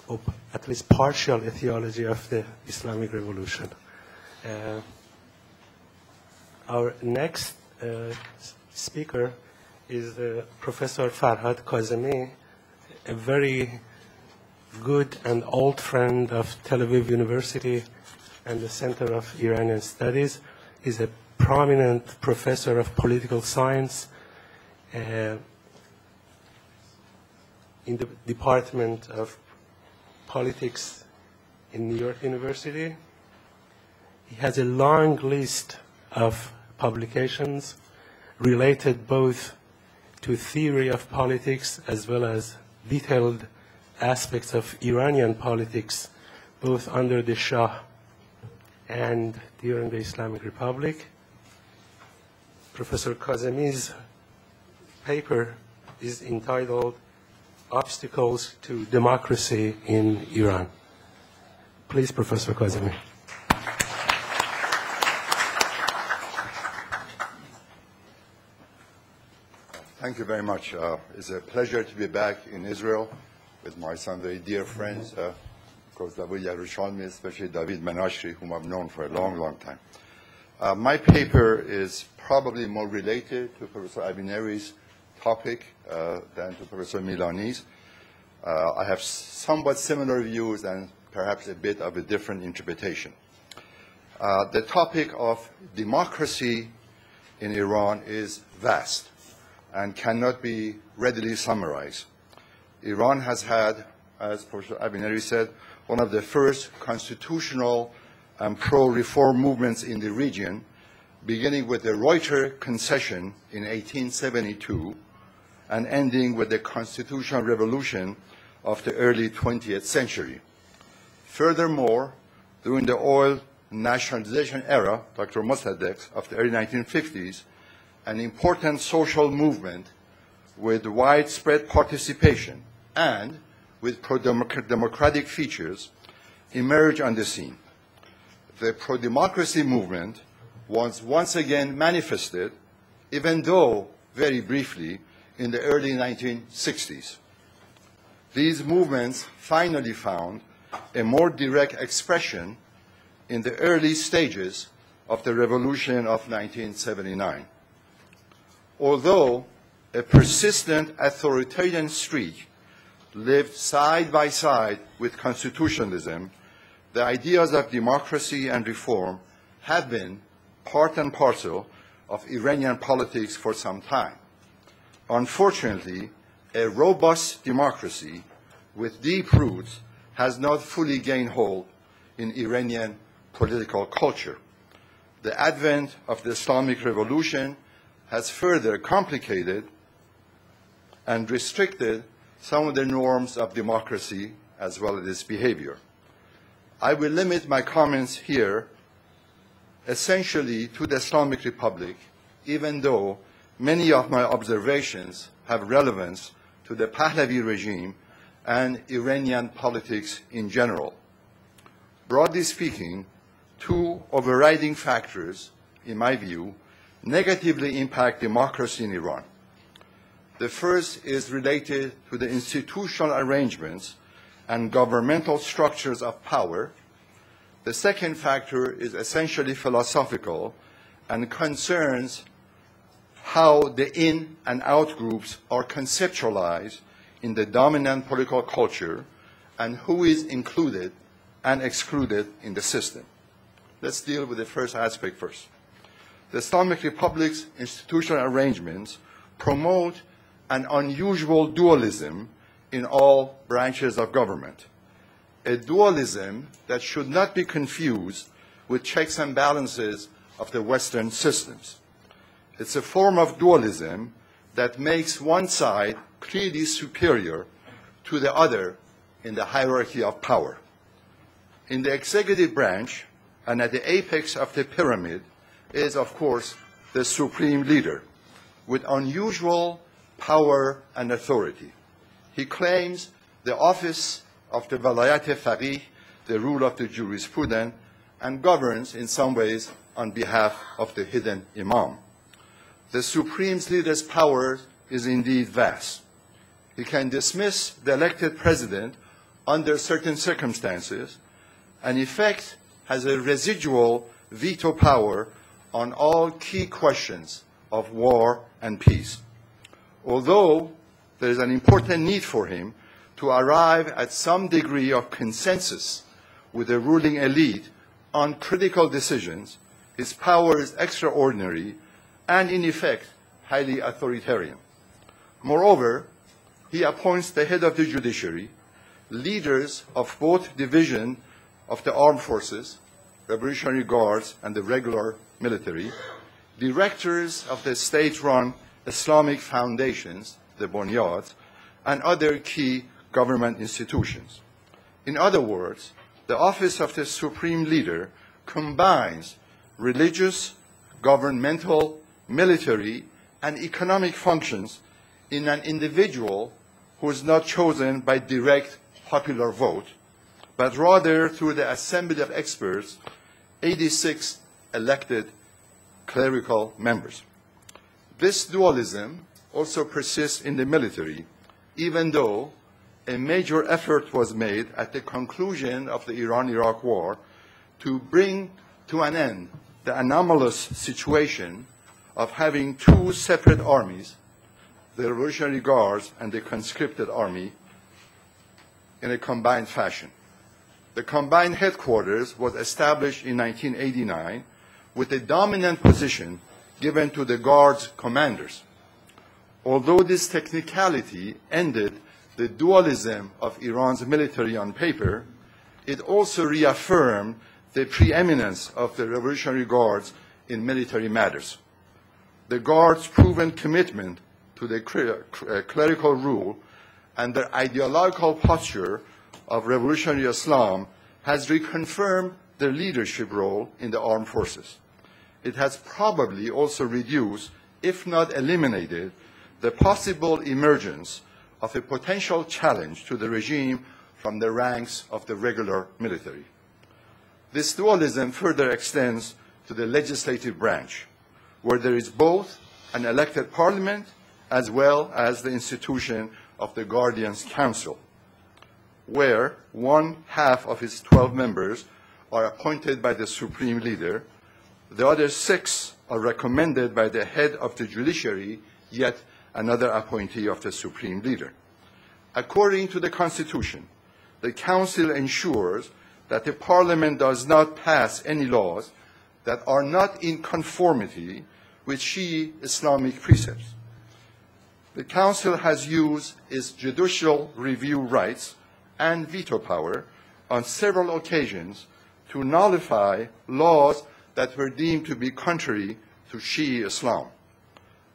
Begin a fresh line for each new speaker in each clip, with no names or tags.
or at least partial etiology of the Islamic Revolution. Our next speaker is Professor Farhad Kazemi, a very good and old friend of Tel Aviv University and the Center of Iranian Studies. He's a prominent professor of political science in the Department of Politics in New York University. He has a long list of publications related both to theory of politics as well as detailed aspects of Iranian politics, both under the Shah and during the Islamic Republic. Professor Kazemi's paper is entitled Obstacles to Democracy in Iran. Please, Professor Kazemi.
Thank you very much. It's a pleasure to be back in Israel with my some very dear friends, of course, David Yerushalmi, especially David Menashri, whom I've known for a long, long time. My paper is probably more related to Professor Abineri's topic than to Professor Milani's. I have somewhat similar views and perhaps a bit of a different interpretation. The topic of democracy in Iran is vast and cannot be readily summarized. Iran has had, as Professor Abineri said, one of the first constitutional and pro-reform movements in the region, beginning with the Reuter concession in 1872 and ending with the constitutional revolution of the early 20th century. Furthermore, during the oil nationalization era, Dr. Mossadegh, of the early 1950s, an important social movement with widespread participation and with pro-democratic features emerged on the scene. The pro-democracy movement was once again manifested, even though very briefly, in the early 1960s. These movements finally found a more direct expression in the early stages of the revolution of 1979. Although a persistent authoritarian streak lived side by side with constitutionalism, the ideas of democracy and reform have been part and parcel of Iranian politics for some time. Unfortunately, a robust democracy with deep roots has not fully gained hold in Iranian political culture. The advent of the Islamic Revolution has further complicated and restricted some of the norms of democracy as well as its behavior. I will limit my comments here essentially to the Islamic Republic, even though many of my observations have relevance to the Pahlavi regime and Iranian politics in general. Broadly speaking, two overriding factors, in my view, negatively impact democracy in Iran. The first is related to the institutional arrangements and governmental structures of power. The second factor is essentially philosophical and concerns how the in and out groups are conceptualized in the dominant political culture and who is included and excluded in the system. Let's deal with the first aspect first. The Islamic Republic's institutional arrangements promote an unusual dualism in all branches of government, a dualism that should not be confused with checks and balances of the Western systems. It's a form of dualism that makes one side clearly superior to the other in the hierarchy of power. In the executive branch and at the apex of the pyramid is, of course, the supreme leader with unusual power and authority. He claims the office of the Walayat Faqih, the rule of the jurisprudence, and governs in some ways on behalf of the hidden imam. The supreme leader's power is indeed vast. He can dismiss the elected president under certain circumstances, and in effect has a residual veto power on all key questions of war and peace. Although there is an important need for him to arrive at some degree of consensus with the ruling elite on critical decisions, his power is extraordinary and, in effect, highly authoritarian. Moreover, he appoints the head of the judiciary, leaders of both divisions of the armed forces, Revolutionary Guards and the regular military, directors of the state-run Islamic foundations, the Bunyads, and other key government institutions. In other words, the office of the supreme leader combines religious, governmental, military, and economic functions in an individual who is not chosen by direct popular vote, but rather through the assembly of experts, 86 elected clerical members. This dualism also persists in the military, even though a major effort was made at the conclusion of the Iran-Iraq War to bring to an end the anomalous situation of having two separate armies, the Revolutionary Guards and the conscripted army, in a combined fashion. The combined headquarters was established in 1989 with a dominant position given to the Guards commanders. Although this technicality ended the dualism of Iran's military on paper, it also reaffirmed the preeminence of the Revolutionary Guards in military matters. The Guards' proven commitment to the clerical rule and their ideological posture of revolutionary Islam has reconfirmed their leadership role in the armed forces. It has probably also reduced, if not eliminated, the possible emergence of a potential challenge to the regime from the ranks of the regular military. This dualism further extends to the legislative branch, where there is both an elected parliament as well as the institution of the Guardians' Council, where one half of its 12 members are appointed by the supreme leader. The other 6 are recommended by the head of the judiciary, yet another appointee of the supreme leader. According to the Constitution, the Council ensures that the Parliament does not pass any laws that are not in conformity with Shi'i Islamic precepts. The Council has used its judicial review rights and veto power on several occasions to nullify laws that were deemed to be contrary to Shi'i Islam.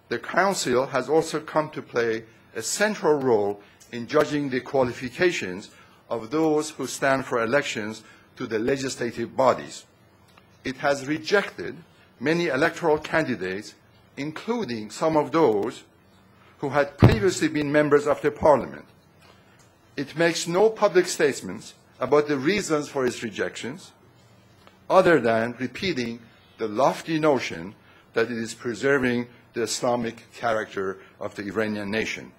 The Council has also come to play a central role in judging the qualifications of those who stand for elections to the legislative bodies. It has rejected many electoral candidates, including some of those who had previously been members of the Parliament. It makes no public statements about the reasons for its rejections, other than repeating the lofty notion that it is preserving the Islamic character of the Iranian nation.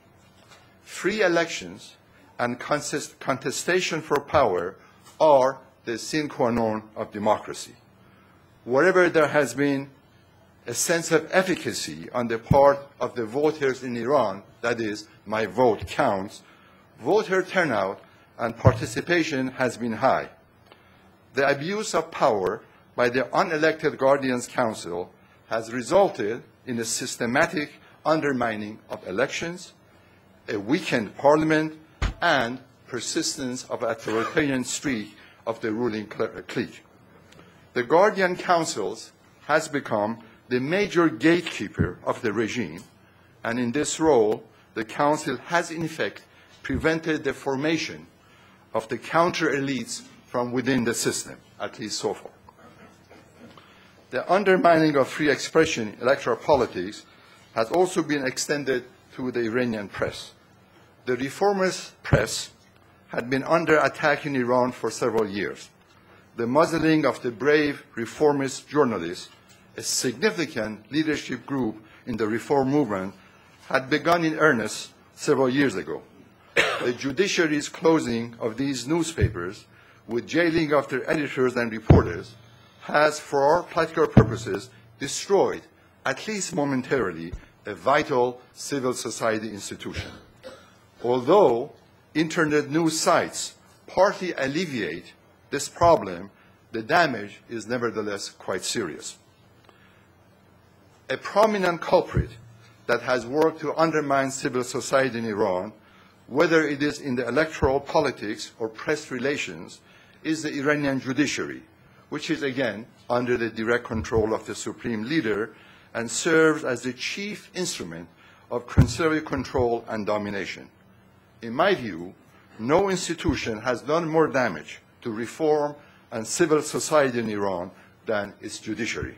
Free elections and contestation for power are the sine qua non of democracy. Wherever there has been a sense of efficacy on the part of the voters in Iran, that is, my vote counts, voter turnout and participation has been high. The abuse of power by the unelected Guardians' Council has resulted in a systematic undermining of elections, a weakened parliament, and persistence of authoritarian streak of the ruling clique. The Guardian Councils has become the major gatekeeper of the regime, and in this role, the Council has in effect prevented the formation of the counter-elites from within the system, at least so far. The undermining of free expression in electoral politics has also been extended to the Iranian press. The reformist press had been under attack in Iran for several years. The muzzling of the brave reformist journalists, a significant leadership group in the reform movement, had begun in earnest several years ago. the judiciary's closing of these newspapers with jailing of their editors and reporters has, for all practical purposes, destroyed, at least momentarily, a vital civil society institution. Although internet news sites partly alleviate this problem, the damage is nevertheless quite serious. A prominent culprit that has worked to undermine civil society in Iran, whether it is in the electoral politics or press relations, is the Iranian judiciary, which is again under the direct control of the supreme leader and serves as the chief instrument of conservative control and domination. In my view, no institution has done more damage to reform and civil society in Iran than its judiciary.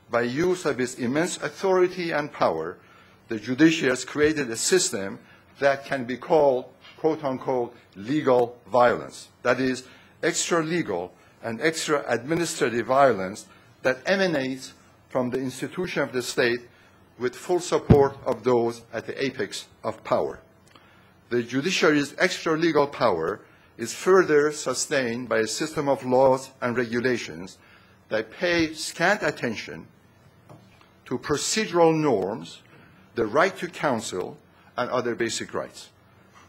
By use of its immense authority and power, the judiciary has created a system that can be called, quote-unquote, legal violence. That is, extra-legal and extra-administrative violence that emanates from the institution of the state with full support of those at the apex of power. The judiciary's extra-legal power is further sustained by a system of laws and regulations that pay scant attention to procedural norms, the right to counsel, and other basic rights.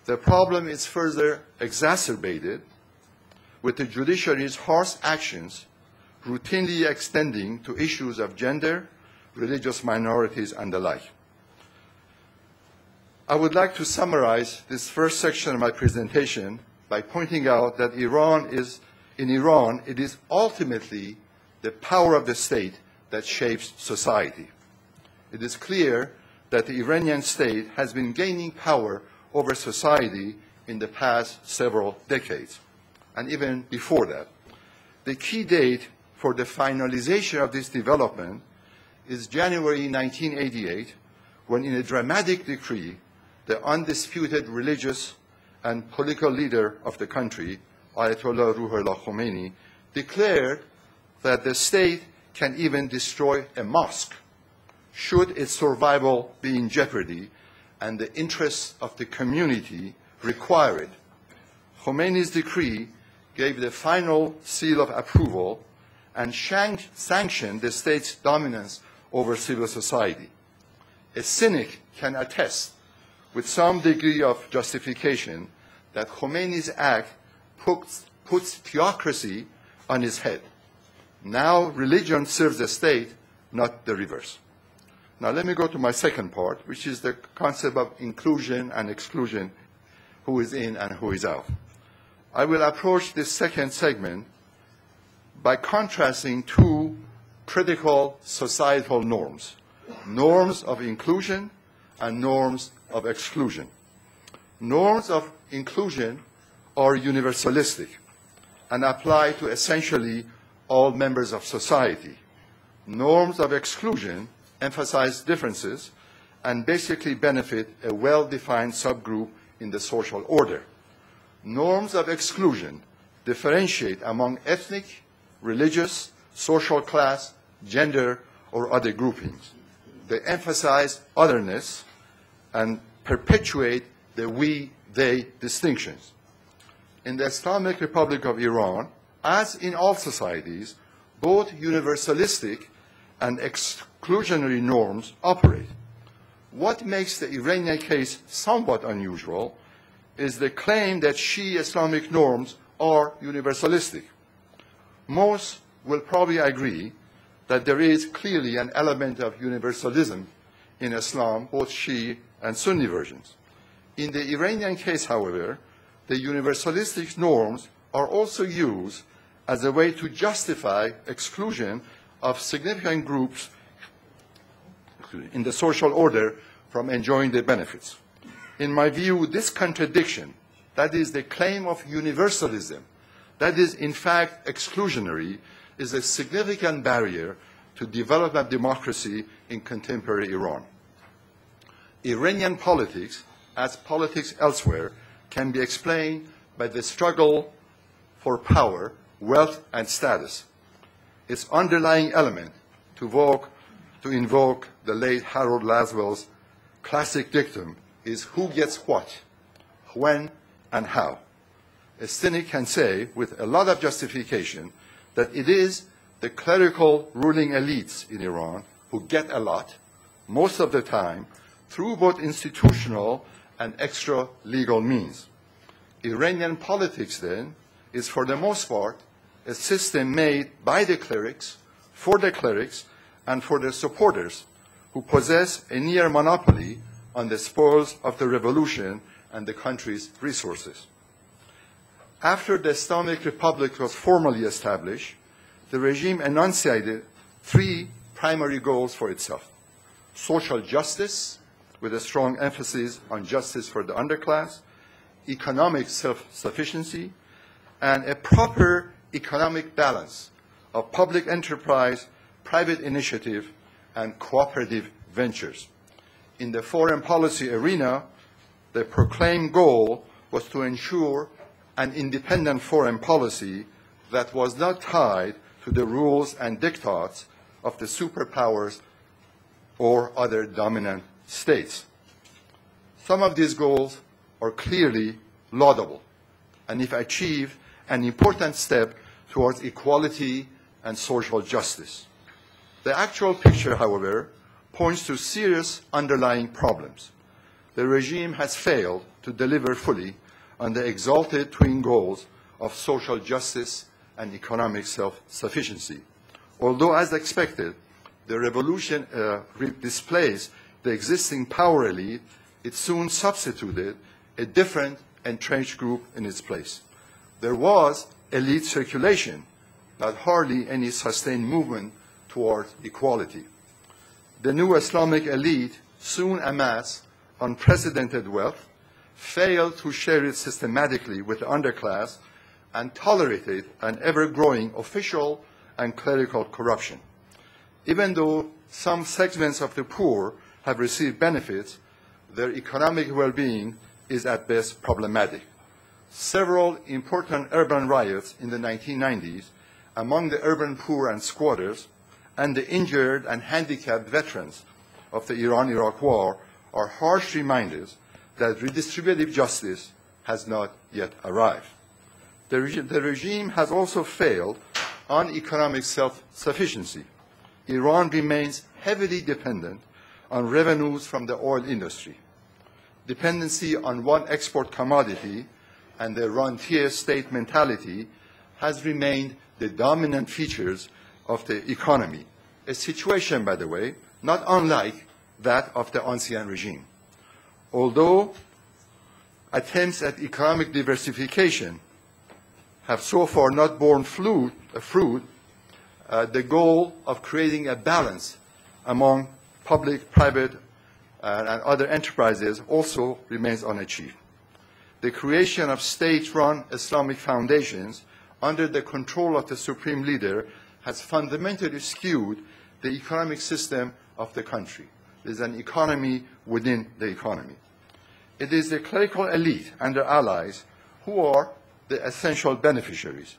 The problem is further exacerbated with the judiciary's harsh actions routinely extending to issues of gender, religious minorities, and the like. I would like to summarize this first section of my presentation by pointing out that in Iran, it is ultimately the power of the state that shapes society. It is clear that the Iranian state has been gaining power over society in the past several decades, and even before that. The key date for the finalization of this development is January 1988, when in a dramatic decree, the undisputed religious and political leader of the country, Ayatollah Ruhollah Khomeini, declared that the state can even destroy a mosque should its survival be in jeopardy and the interests of the community require it. Khomeini's decree gave the final seal of approval and sanctioned the state's dominance over civil society. A cynic can attest with some degree of justification that Khomeini's act puts theocracy on its head. Now religion serves the state, not the reverse. Now let me go to my second part, which is the concept of inclusion and exclusion, who is in and who is out. I will approach this second segment by contrasting two critical societal norms, norms of inclusion and norms of exclusion. Norms of inclusion are universalistic and apply to essentially all members of society. Norms of exclusion emphasize differences and basically benefit a well-defined subgroup in the social order. Norms of exclusion differentiate among ethnic, religious, social class, gender, or other groupings. They emphasize otherness and perpetuate the we-they distinctions. In the Islamic Republic of Iran, as in all societies, both universalistic and exclusionary norms operate. What makes the Iranian case somewhat unusual is the claim that Shia Islamic norms are universalistic. Most will probably agree that there is clearly an element of universalism in Islam, both Shia and Sunni versions. In the Iranian case, however, the universalistic norms are also used as a way to justify exclusion of significant groups in the social order from enjoying the benefits. In my view, this contradiction, that is the claim of universalism, that is in fact exclusionary, is a significant barrier to development of democracy in contemporary Iran. Iranian politics, as politics elsewhere, can be explained by the struggle for power, wealth, and status. Its underlying element, to invoke the late Harold Laswell's classic dictum, is who gets what, when, and how. A cynic can say, with a lot of justification, that it is the clerical ruling elites in Iran who get a lot, most of the time, through both institutional and extra-legal means. Iranian politics, then, is for the most part a system made by the clerics, for the clerics, and for their supporters, who possess a near monopoly on the spoils of the revolution and the country's resources. After the Islamic Republic was formally established, the regime enunciated three primary goals for itself: social justice, with a strong emphasis on justice for the underclass, economic self-sufficiency, and a proper economic balance of public enterprise, private initiative, and cooperative ventures. In the foreign policy arena, the proclaimed goal was to ensure an independent foreign policy that was not tied to the rules and diktats of the superpowers or other dominant states. Some of these goals are clearly laudable, and if achieved, an important step towards equality and social justice. The actual picture, however, points to serious underlying problems. The regime has failed to deliver fully on the exalted twin goals of social justice and economic self-sufficiency. Although, as expected, the revolution displaced the existing power elite, it soon substituted a different entrenched group in its place. There was elite circulation, but hardly any sustained movement toward equality. The new Islamic elite soon amassed unprecedented wealth, failed to share it systematically with the underclass, and tolerated an ever-growing official and clerical corruption. Even though some segments of the poor have received benefits, their economic well-being is at best problematic. Several important urban riots in the 1990s among the urban poor and squatters and the injured and handicapped veterans of the Iran-Iraq War are harsh reminders that redistributive justice has not yet arrived. The regime has also failed on economic self-sufficiency. Iran remains heavily dependent on revenues from the oil industry. Dependency on one export commodity and the rentier state mentality has remained the dominant features of the economy, a situation, by the way, not unlike that of the ancien regime. Although attempts at economic diversification have so far not borne fruit, the goal of creating a balance among public, private, and other enterprises also remains unachieved. The creation of state-run Islamic foundations under the control of the supreme leader has fundamentally skewed the economic system of the country. It is an economy within the economy. It is the clerical elite and their allies who are the essential beneficiaries,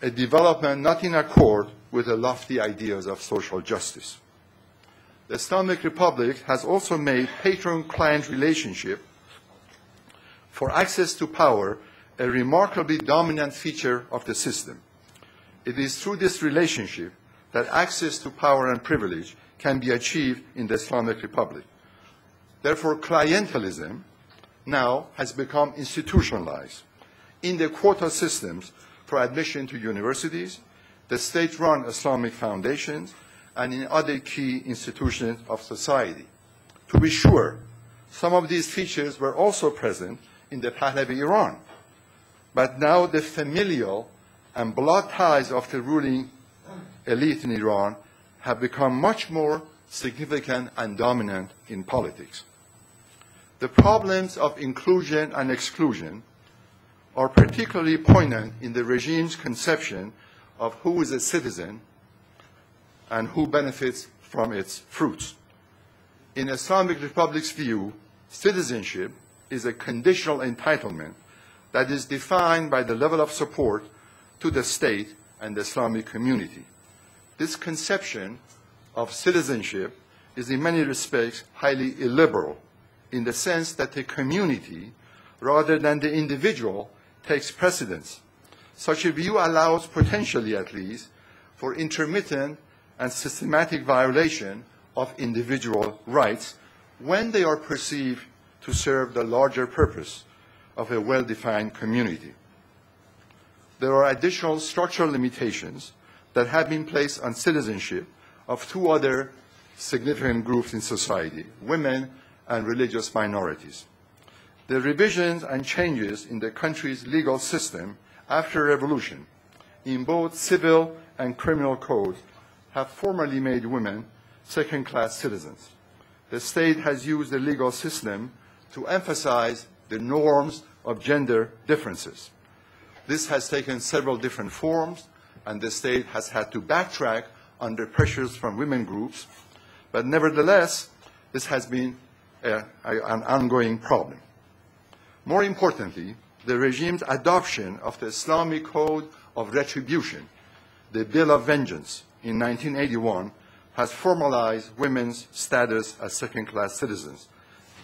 a development not in accord with the lofty ideas of social justice. The Islamic Republic has also made patron-client relationship for access to power a remarkably dominant feature of the system. It is through this relationship that access to power and privilege can be achieved in the Islamic Republic. Therefore, clientelism now has become institutionalized. In the quota systems for admission to universities, the state-run Islamic foundations, and in other key institutions of society. To be sure, some of these features were also present in the Pahlavi Iran, but now the familial and blood ties of the ruling elite in Iran have become much more significant and dominant in politics. The problems of inclusion and exclusion are particularly poignant in the regime's conception of who is a citizen and who benefits from its fruits. In Islamic Republic's view, citizenship is a conditional entitlement that is defined by the level of support to the state and the Islamic community. This conception of citizenship is in many respects highly illiberal, in the sense that the community rather than the individual takes precedence. Such a view allows, potentially at least, for intermittent and systematic violation of individual rights when they are perceived to serve the larger purpose of a well-defined community. There are additional structural limitations that have been placed on citizenship of two other significant groups in society, women and religious minorities. The revisions and changes in the country's legal system after revolution in both civil and criminal codes have formally made women second-class citizens. The state has used the legal system to emphasize the norms of gender differences. This has taken several different forms, and the state has had to backtrack under pressures from women groups, but nevertheless, this has been an ongoing problem. More importantly, the regime's adoption of the Islamic Code of Retribution, the Bill of Vengeance, in 1981, has formalized women's status as second-class citizens.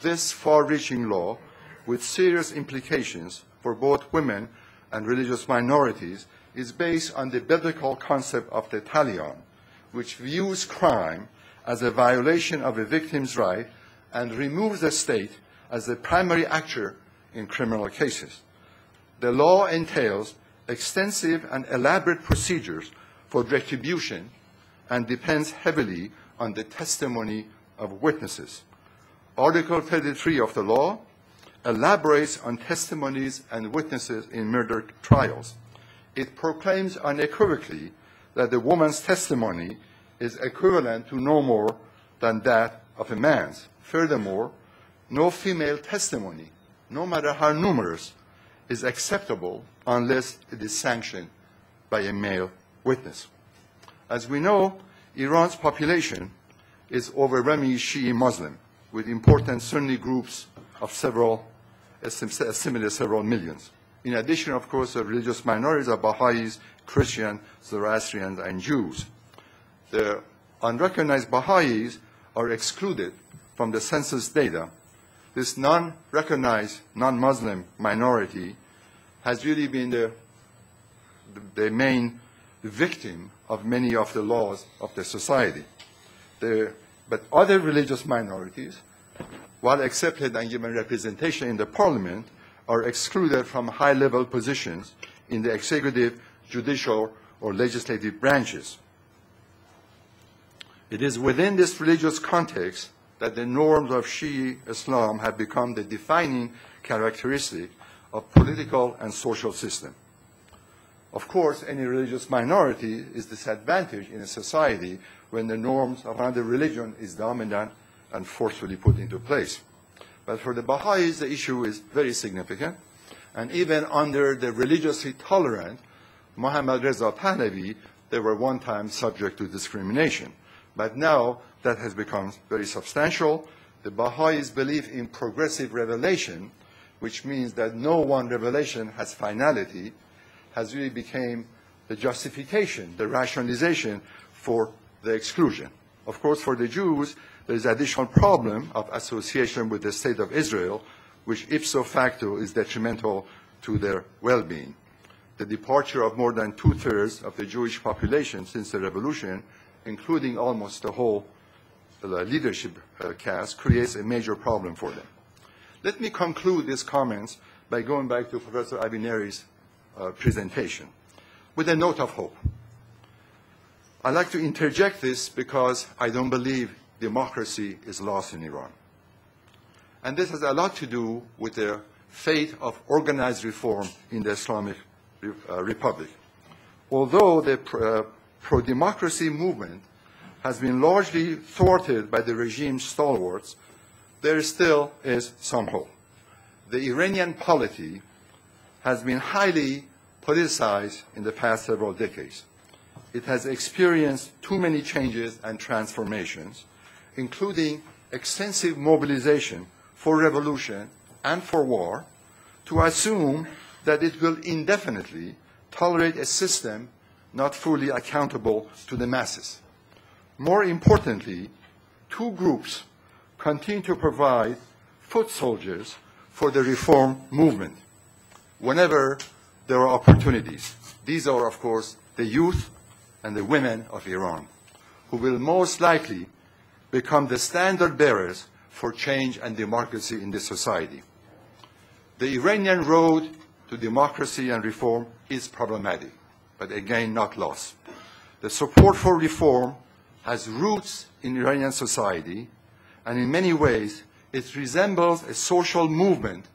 This far-reaching law, with serious implications for both women and religious minorities, is based on the biblical concept of the talion, which views crime as a violation of a victim's right and removes the state as the primary actor in criminal cases. The law entails extensive and elaborate procedures for retribution and depends heavily on the testimony of witnesses. Article 33 of the law elaborates on testimonies and witnesses in murder trials. It proclaims unequivocally that the woman's testimony is equivalent to no more than that of a man's. Furthermore, no female testimony, no matter how numerous, is acceptable unless it is sanctioned by a male witness. As we know, Iran's population is overwhelmingly Shi'i Muslim, with important Sunni groups of estimated several millions. In addition, of course, the religious minorities are Baha'is, Christians, Zoroastrians, and Jews. The unrecognized Baha'is are excluded from the census data. This non-recognized, non-Muslim minority has really been the main victim of many of the laws of the society. But other religious minorities, while accepted and given representation in the parliament, are excluded from high-level positions in the executive, judicial, or legislative branches. It is within this religious context that the norms of Shi'i Islam have become the defining characteristic of political and social system. Of course, any religious minority is disadvantaged in a society when the norms of another religion is dominant and forcefully put into place. But for the Baha'is, the issue is very significant. And even under the religiously tolerant Muhammad Reza Pahlavi, they were one time subject to discrimination. But now that has become very substantial. The Baha'is believe in progressive revelation, which means that no one revelation has finality, has really become the justification, the rationalization for the exclusion. Of course, for the Jews, there is additional problem of association with the state of Israel, which ipso facto is detrimental to their well-being. The departure of more than two-thirds of the Jewish population since the revolution, including almost the whole leadership caste, creates a major problem for them. Let me conclude these comments by going back to Professor Avineri's presentation with a note of hope. I'd like to interject this because I don't believe democracy is lost in Iran. And this has a lot to do with the fate of organized reform in the Islamic Republic. Although the pro-democracy movement has been largely thwarted by the regime's stalwarts, there still is some hope. The Iranian polity has been highly politicized in the past several decades. It has experienced too many changes and transformations, including extensive mobilization for revolution and for war, to assume that it will indefinitely tolerate a system not fully accountable to the masses. More importantly, two groups continue to provide foot soldiers for the reform movement whenever there are opportunities. These are, of course, the youth and the women of Iran, who will most likely become the standard bearers for change and democracy in this society. The Iranian road to democracy and reform is problematic, but again, not lost. The support for reform has roots in Iranian society, and in many ways, it resembles a social movement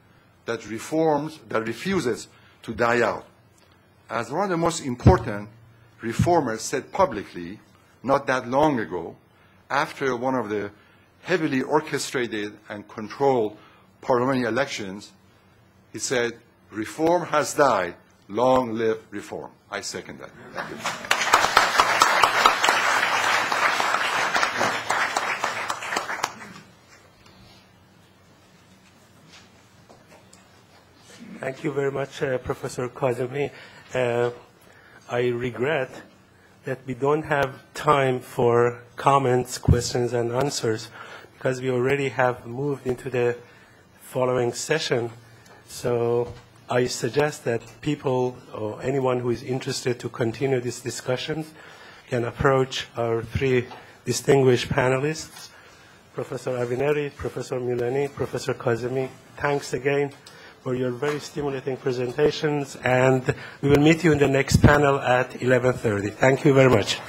that refuses to die out. As one of the most important reformers said publicly not that long ago, after one of the heavily orchestrated and controlled parliamentary elections, he said, "Reform has died, long live reform." I second that. Thank you.
Thank you very much, Professor Kazemi. I regret that we don't have time for comments, questions, and answers because we already have moved into the following session. So I suggest that people or anyone who is interested to continue this discussion can approach our three distinguished panelists, Professor Avineri, Professor Milani, Professor Kazemi. Thanks again for your very stimulating presentations, and we will meet you in the next panel at 11:30. Thank you very much.